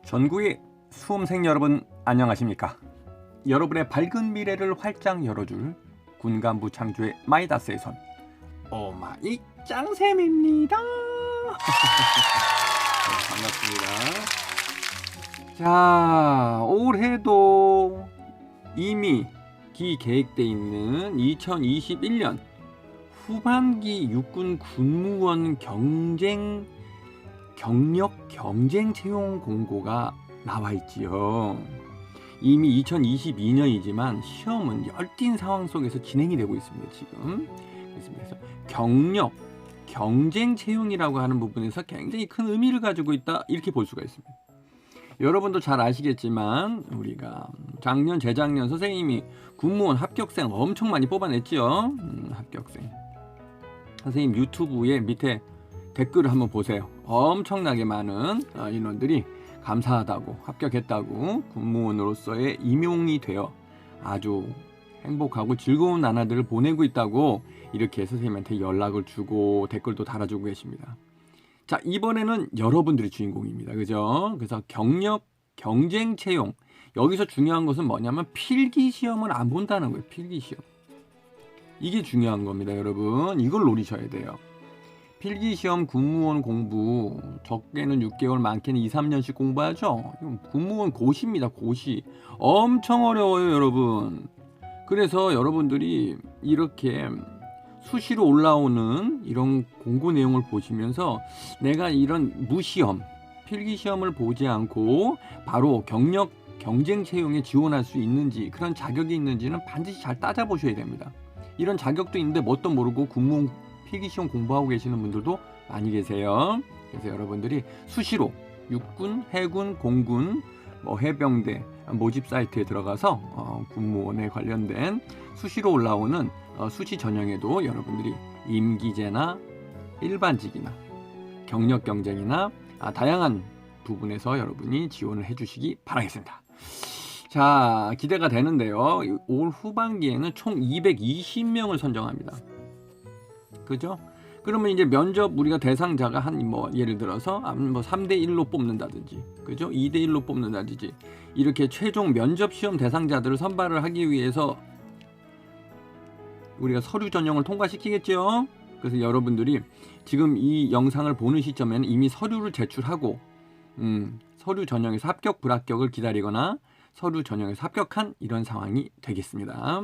전국의 수험생 여러분 안녕하십니까? 여러분의 밝은 미래를 활짝 열어줄 군간부 창조의 마이다스의 손 오마이 짱쌤입니다. 반갑습니다. 자, 올해도 이미 기계획돼 있는 2021년 후반기 육군 군무원 경력 경쟁 채용 공고가 나와 있지요. 이미 2022년이지만 시험은 열띤 상황 속에서 진행이 되고 있습니다. 지금 그래서 경력 경쟁 채용이라고 하는 부분에서 굉장히 큰 의미를 가지고 있다, 이렇게 볼 수가 있습니다. 여러분도 잘 아시겠지만 우리가 작년 재작년 선생님이 군무원 합격생 엄청 많이 뽑아냈죠. 합격생 선생님 유튜브에 밑에 댓글을 한번 보세요. 엄청나게 많은 인원들이 감사하다고, 합격했다고, 군무원으로서의 임용이 되어 아주 행복하고 즐거운 나날들을 보내고 있다고 이렇게 선생님한테 연락을 주고 댓글도 달아주고 계십니다. 자, 이번에는 여러분들이 주인공입니다. 그죠? 그래서 경력 경쟁 채용, 여기서 중요한 것은 뭐냐면 필기시험을 안 본다는 거예요. 필기시험. 이게 중요한 겁니다, 여러분. 이걸 노리셔야 돼요. 필기시험 군무원 공부 적게는 6개월 많게는 2-3년씩 공부하죠. 군무원 고시입니다. 고시. 엄청 어려워요, 여러분. 그래서 여러분들이 이렇게 수시로 올라오는 이런 공고 내용을 보시면서 내가 이런 무시험, 필기시험을 보지 않고 바로 경력 경쟁 채용에 지원할 수 있는지, 그런 자격이 있는지는 반드시 잘 따져보셔야 됩니다. 이런 자격도 있는데 뭣도 모르고 군무원 필기시험 공부하고 계시는 분들도 많이 계세요. 그래서 여러분들이 수시로 육군, 해군, 공군, 해병대 모집 사이트에 들어가서 군무원에 관련된 수시로 올라오는 수시 전형에도 여러분들이 임기제나 일반직이나 경력 경쟁이나 다양한 부분에서 여러분이 지원을 해주시기 바라겠습니다. 자, 기대가 되는데요. 올 후반기에는 총 220명을 선정합니다. 그죠? 그러면 이제 면접 우리가 대상자가 예를 들어서 3대1로 뽑는다든지, 그죠? 2대1로 뽑는다든지, 이렇게 최종 면접 시험 대상자들을 선발을 하기 위해서 우리가 서류 전형을 통과시키겠죠? 그래서 여러분들이 지금 이 영상을 보는 시점에는 이미 서류를 제출하고 서류 전형에서 합격 불합격을 기다리거나 서류 전형에서 합격한 이런 상황이 되겠습니다.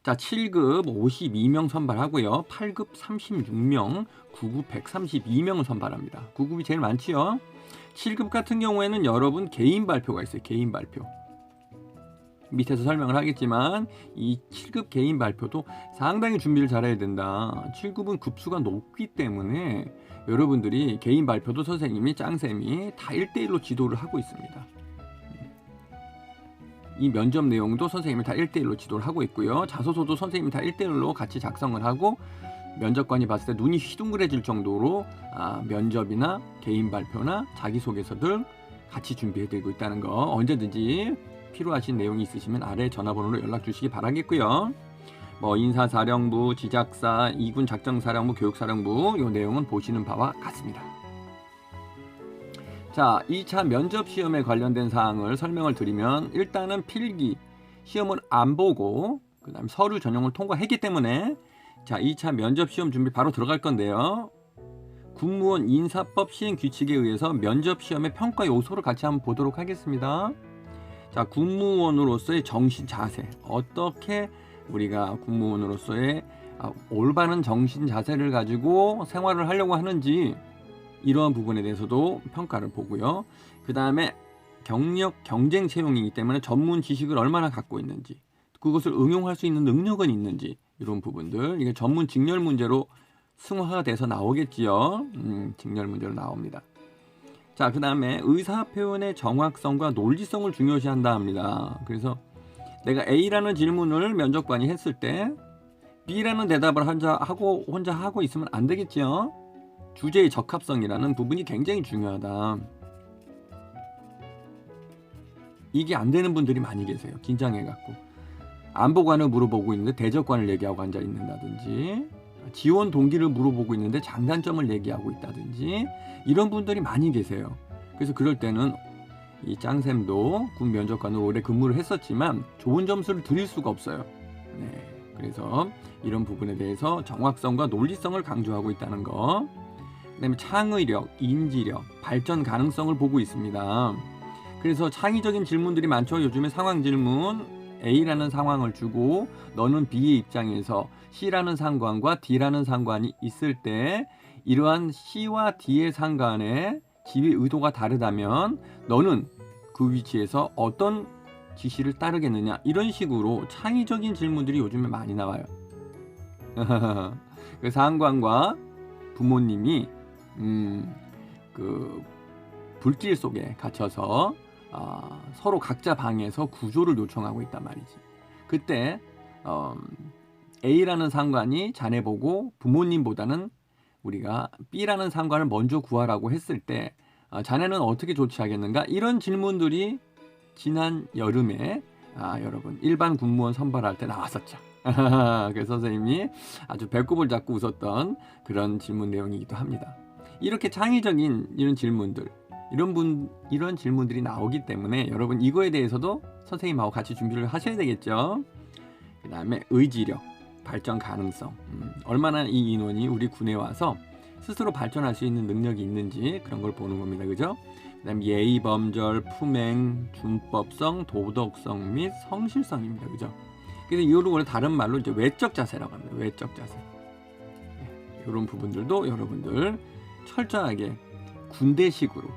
자, 7급 52명 선발하고요. 8급 36명, 9급 132명을 선발합니다. 9급이 제일 많지요. 7급 같은 경우에는 여러분 개인 발표가 있어요. 개인 발표. 밑에서 설명을 하겠지만 이 7급 개인 발표도 상당히 준비를 잘해야 된다. 7급은 급수가 높기 때문에 여러분들이 개인 발표도 선생님이 짱쌤이 다 1대1로 지도를 하고 있습니다. 이 면접 내용도 선생님이 다 1대1로 지도를 하고 있고요. 자소서도 선생님이 다 1대1로 같이 작성을 하고 면접관이 봤을 때 눈이 휘둥그레질 정도로 면접이나 개인 발표나 자기소개서들 같이 준비해드리고 있다는 거, 언제든지 필요하신 내용이 있으시면 아래 전화번호로 연락 주시기 바라겠고요. 인사사령부, 지작사, 2군 작전사령부, 교육사령부, 이 내용은 보시는 바와 같습니다. 자, 2차 면접 시험에 관련된 사항을 설명을 드리면, 일단은 필기 시험을 안 보고 그 다음에 서류 전형을 통과했기 때문에 자, 2차 면접 시험 준비 바로 들어갈 건데요. 군무원 인사법 시행 규칙에 의해서 면접 시험의 평가 요소를 같이 한번 보도록 하겠습니다. 자, 군무원으로서의 정신 자세, 어떻게 우리가 군무원으로서의 올바른 정신 자세를 가지고 생활을 하려고 하는지, 이러한 부분에 대해서도 평가를 보고요. 그 다음에 경력 경쟁 채용이기 때문에 전문 지식을 얼마나 갖고 있는지, 그것을 응용할 수 있는 능력은 있는지, 이런 부분들, 이게 전문 직렬 문제로 승화가 돼서 나오겠지요. 직렬 문제로 나옵니다. 자, 그 다음에 의사 표현의 정확성과 논리성을 중요시한다 합니다. 그래서 내가 A라는 질문을 면접관이 했을 때 B라는 대답을 혼자 하고 있으면 안 되겠지요. 주제의 적합성이라는 부분이 굉장히 중요하다. 이게 안 되는 분들이 많이 계세요. 긴장해갖고 안보관을 물어보고 있는데 대적관을 얘기하고 앉아 있는다든지, 지원 동기를 물어보고 있는데 장단점을 얘기하고 있다든지, 이런 분들이 많이 계세요. 그래서 그럴 때는 이 짱쌤도 군 면접관으로 오래 근무를 했었지만 좋은 점수를 드릴 수가 없어요. 네, 그래서 이런 부분에 대해서 정확성과 논리성을 강조하고 있다는 거. 그다음에 창의력, 인지력, 발전 가능성을 보고 있습니다. 그래서 창의적인 질문들이 많죠. 요즘에 상황 질문. A라는 상황을 주고 너는 B의 입장에서 C라는 상관과 D라는 상관이 있을 때 이러한 C와 D의 상관에 지휘 의도가 다르다면 너는 그 위치에서 어떤 지시를 따르겠느냐, 이런 식으로 창의적인 질문들이 요즘에 많이 나와요. 그 상관과 부모님이 그 불길 속에 갇혀서 서로 각자 방에서 구조를 요청하고 있단 말이지. 그때 A라는 상관이 자네 보고 부모님보다는 우리가 B라는 상관을 먼저 구하라고 했을 때 자네는 어떻게 조치하겠는가? 이런 질문들이 지난 여름에 여러분 일반 군무원 선발할 때 나왔었죠. 그래서 선생님이 아주 배꼽을 잡고 웃었던 그런 질문 내용이기도 합니다. 이렇게 창의적인 이런 질문들, 이런 질문들이 나오기 때문에 여러분 이거에 대해서도 선생님하고 같이 준비를 하셔야 되겠죠. 그 다음에 의지력, 발전 가능성, 얼마나 이 인원이 우리 군에 와서 스스로 발전할 수 있는 능력이 있는지 그런 걸 보는 겁니다. 그죠? 그 다음에 예의, 범절, 품행, 준법성, 도덕성 및 성실성입니다. 그죠? 그래서 이거를 원래 다른 말로 이제 외적 자세라고 합니다. 외적 자세. 네, 이런 부분들도 여러분들 철저하게 군대식으로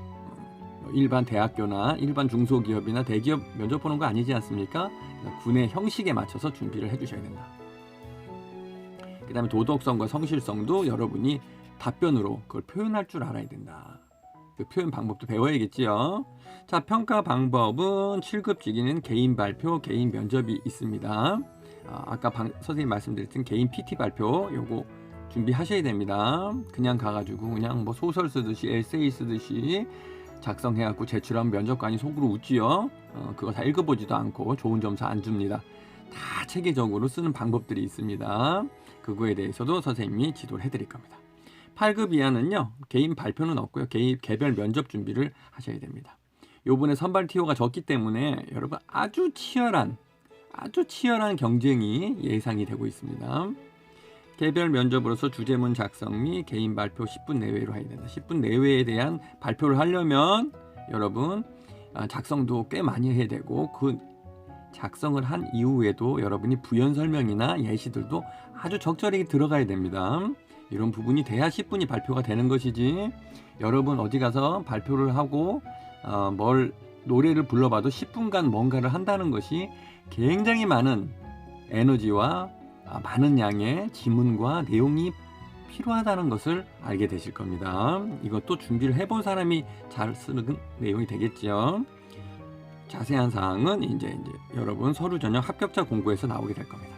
일반 대학교나 일반 중소기업이나 대기업 면접 보는 거 아니지 않습니까? 군의 형식에 맞춰서 준비를 해주셔야 된다. 그 다음에 도덕성과 성실성도 여러분이 답변으로 그걸 표현할 줄 알아야 된다. 그 표현 방법도 배워야겠지요. 자, 평가 방법은 7급직위는 개인 발표, 개인 면접이 있습니다. 아까 선생님 말씀드렸던 개인 PT 발표 요거 준비하셔야 됩니다. 그냥 가가지고 그냥 뭐 소설 쓰듯이 에세이 쓰듯이 작성해갖고 제출하면 면접관이 속으로 웃지요. 그거 다 읽어보지도 않고 좋은 점수 안 줍니다. 다 체계적으로 쓰는 방법들이 있습니다. 그거에 대해서도 선생님이 지도를 해드릴 겁니다. 8급 이하는요, 개인 발표는 없고요. 개별 면접 준비를 하셔야 됩니다. 요번에 선발 TO가 적기 때문에 여러분 아주 치열한 경쟁이 예상이 되고 있습니다. 개별 면접으로서 주제문 작성 및 개인 발표 10분 내외로 해야 된다. 10분 내외에 대한 발표를 하려면 여러분 작성도 꽤 많이 해야 되고 그 작성을 한 이후에도 여러분이 부연 설명이나 예시들도 아주 적절하게 들어가야 됩니다. 이런 부분이 돼야 10분이 발표가 되는 것이지 여러분 어디 가서 발표를 하고 노래를 불러봐도 10분간 뭔가를 한다는 것이 굉장히 많은 에너지와 많은 양의 지문과 내용이 필요하다는 것을 알게 되실 겁니다. 이것도 준비를 해본 사람이 잘 쓰는 내용이 되겠죠. 자세한 사항은 이제 여러분 서류 전형 합격자 공고에서 나오게 될 겁니다.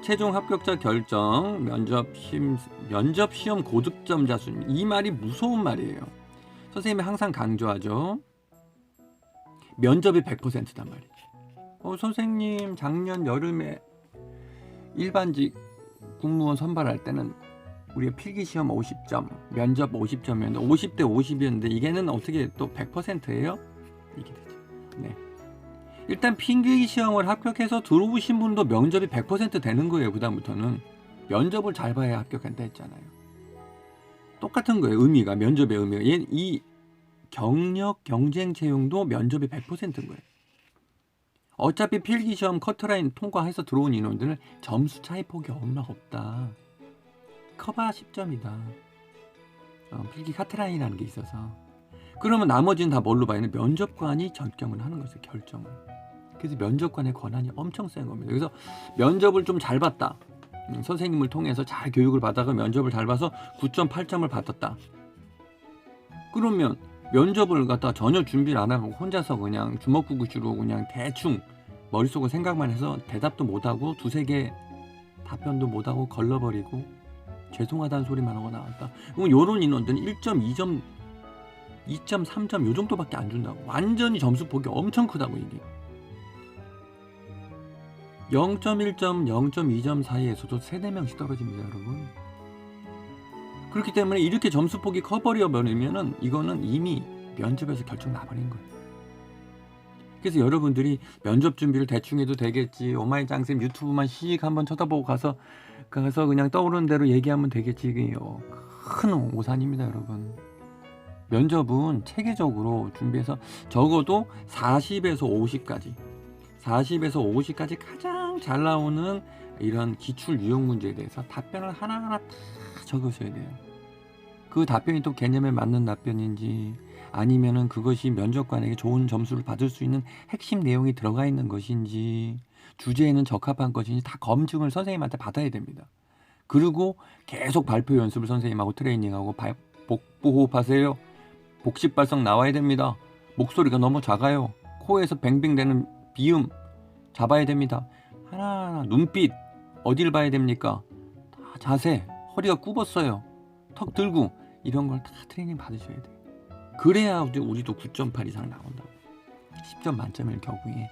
최종 합격자 결정, 면접 시험 고득점자 수. 이 말이 무서운 말이에요. 선생님이 항상 강조하죠. 면접이 100%단 말이지. 선생님 작년 여름에 일반직 공무원 선발할 때는 우리가 필기시험 50점, 면접 50점이었는데 50대 50이었는데 이게는 어떻게 또 100%예요? 이게 되죠. 네. 일단 필기시험을 합격해서 들어오신 분도 면접이 100% 되는 거예요. 그다음부터는 면접을 잘 봐야 합격한다 했잖아요. 똑같은 거예요. 의미가, 면접의 의미가. 이 경력, 경쟁 채용도 면접이 100%인 거예요. 어차피 필기시험 커트라인 통과해서 들어온 인원들은 점수 차이 폭이 얼마 없다. 커봐 10점이다. 필기 커트라인이라는 게 있어서. 그러면 나머지는 다 뭘로 봐야 되나? 면접관이 결정을 하는 거죠. 결정을. 그래서 면접관의 권한이 엄청 센 겁니다. 그래서 면접을 좀 잘 봤다. 선생님을 통해서 잘 교육을 받아서 면접을 잘 봐서 9.8점을 받았다. 그러면 면접을 갖다 전혀 준비를 안 하고 혼자서 그냥 주먹구구식으로 그냥 대충 머릿속으로 생각만 해서 대답도 못하고 두세 개 답변도 못하고 걸러버리고 죄송하다는 소리만 하고 나왔다. 그럼 이런 인원들은 1점, 2점, 2점, 3점 요 정도밖에 안 준다고. 완전히 점수 폭이 엄청 크다고 이게. 0.1점, 0.2점 사이에서도 3-4명씩 떨어집니다, 여러분. 그렇기 때문에 이렇게 점수폭이 커버려 버리면은 이거는 이미 면접에서 결정 나버린 거예요. 그래서 여러분들이 면접 준비를 대충 해도 되겠지, 오마이장쌤 유튜브만 씩 한번 쳐다보고 가서 그냥 떠오르는 대로 얘기하면 되겠지, 이게요, 큰 오산입니다 여러분. 면접은 체계적으로 준비해서 적어도 40에서 50까지 가장 잘 나오는 이런 기출 유형 문제에 대해서 답변을 하나하나 다 적으셔야 돼요. 그 답변이 또 개념에 맞는 답변인지, 아니면은 그것이 면접관에게 좋은 점수를 받을 수 있는 핵심 내용이 들어가 있는 것인지, 주제에는 적합한 것인지 다 검증을 선생님한테 받아야 됩니다. 그리고 계속 발표 연습을 선생님하고 트레이닝하고, 복부 호흡하세요. 복식 발성 나와야 됩니다. 목소리가 너무 작아요. 코에서 뱅뱅대는 비음 잡아야 됩니다. 하나하나. 눈빛 어딜 봐야 됩니까? 다 자세, 허리가 굽었어요, 턱 들고, 이런 걸 다 트레이닝 받으셔야 돼요. 그래야 우리도 9.8 이상 나온다고. 10점 만점일 경우에.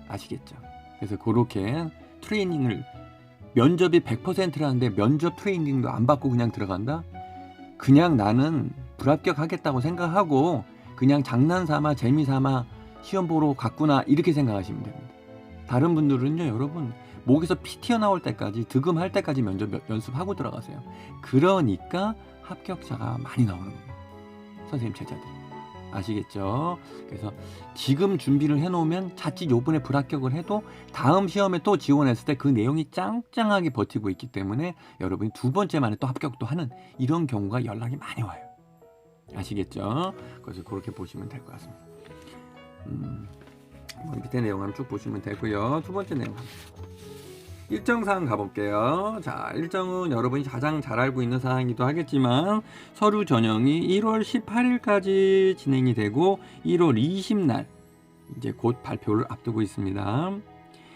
아시겠죠? 그래서 그렇게 트레이닝을, 면접이 100%라는데 면접 트레이닝도 안 받고 그냥 들어간다? 그냥 나는 불합격하겠다고 생각하고 그냥 장난삼아 재미삼아 시험 보러 갔구나, 이렇게 생각하시면 됩니다. 다른 분들은요, 여러분, 목에서 피 튀어나올 때까지, 득음할 때까지 면접 연습하고 들어가세요. 그러니까 합격자가 많이 나오는 거예요, 선생님 제자들이. 아시겠죠? 그래서 지금 준비를 해놓으면 자칫 요번에 불합격을 해도 다음 시험에 또 지원했을 때 그 내용이 짱짱하게 버티고 있기 때문에 여러분이 두 번째 만에 또 합격도 하는 이런 경우가 연락이 많이 와요. 아시겠죠? 그래서 그렇게 보시면 될 것 같습니다. 밑에 내용 한번 쭉 보시면 되고요. 두 번째 내용 일정 사항 가볼게요. 자, 일정은 여러분이 가장 잘 알고 있는 사항이기도 하겠지만, 서류 전형이 1월 18일까지 진행이 되고 1월 20날 이제 곧 발표를 앞두고 있습니다.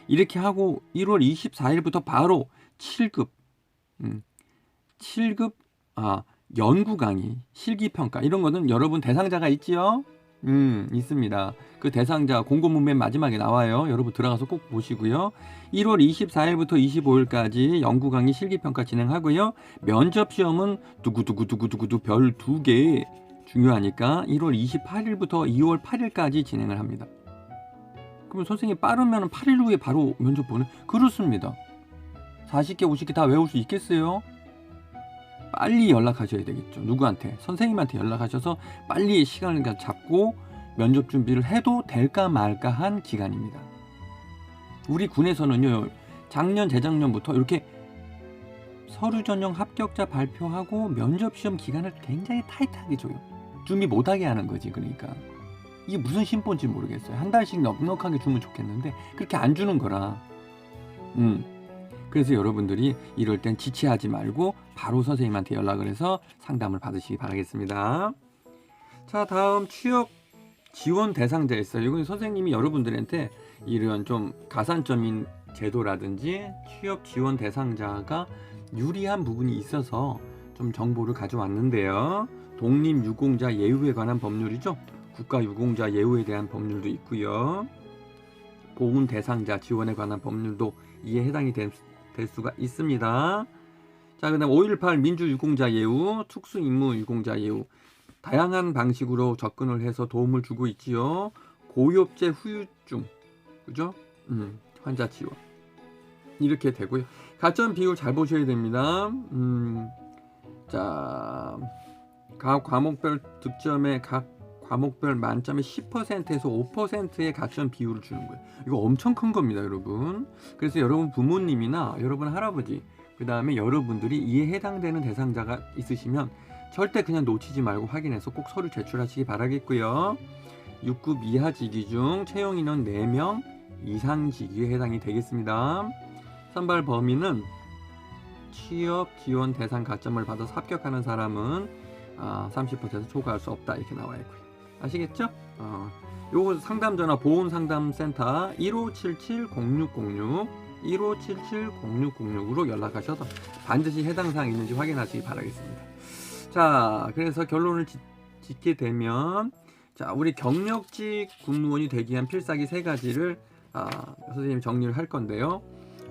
이렇게 하고 1월 24일부터 바로 7급 연구 강의, 실기 평가, 이런 거는 여러분 대상자가 있지요? 있습니다. 그 대상자 공고문 맨 마지막에 나와요. 여러분 들어가서 꼭 보시고요. 1월 24일부터 25일까지 연구 강의 실기 평가 진행하고요. 면접 시험은 두구두구두구두구 별 2개 중요하니까 1월 28일부터 2월 8일까지 진행을 합니다. 그럼 선생님 빠르면 8일 후에 바로 면접 보는? 그렇습니다. 40개 50개 다 외울 수 있겠어요? 빨리 연락하셔야 되겠죠. 누구한테? 선생님한테 연락하셔서 빨리 시간을 잡고 면접 준비를 해도 될까 말까 한 기간입니다. 우리 군에서는요, 작년 재작년부터 이렇게 서류 전형 합격자 발표하고 면접 시험 기간을 굉장히 타이트하게 줘요. 준비 못하게 하는 거지. 그러니까 이게 무슨 심보인지 모르겠어요. 한 달씩 넉넉하게 주면 좋겠는데 그렇게 안 주는 거라. 그래서 여러분들이 이럴 땐 지체하지 말고 바로 선생님한테 연락을 해서 상담을 받으시기 바라겠습니다. 자, 다음 취업 지원 대상자 있어요. 이건 선생님이 여러분들한테 이런 좀 가산점인 제도라든지 취업 지원 대상자가 유리한 부분이 있어서 좀 정보를 가져왔는데요. 독립유공자 예우에 관한 법률이죠. 국가유공자 예우에 대한 법률도 있고요. 보훈 대상자 지원에 관한 법률도 이에 해당이 될 수가 있습니다. 자, 그다음 5.18 민주유공자 예우, 특수임무유공자 예우, 다양한 방식으로 접근을 해서 도움을 주고 있지요. 고엽제 후유증, 그죠? 환자 지원 이렇게 되고요. 가점 비율 잘 보셔야 됩니다. 자, 각 과목별 득점에 각 과목별 만점에 10%에서 5%의 가점 비율을 주는 거예요. 이거 엄청 큰 겁니다, 여러분. 그래서 여러분 부모님이나 여러분 할아버지, 그 다음에 여러분들이 이에 해당되는 대상자가 있으시면 절대 그냥 놓치지 말고 확인해서 꼭 서류 제출하시기 바라겠고요. 6급 이하 직위 중 채용 인원 4명 이상 직위에 해당이 되겠습니다. 선발 범위는 취업 지원 대상 가점을 받아서 합격하는 사람은 30%에서 초과할 수 없다, 이렇게 나와 있고요. 아시겠죠? 요거 상담 전화 보훈상담센터 1577-0606 1577-0606으로 연락하셔서 반드시 해당 사항이 있는지 확인하시기 바라겠습니다. 자, 그래서 결론을 짓게 되면, 자, 우리 경력직 군무원이 되기 위한 필살기 3가지를 선생님이 정리를 할 건데요.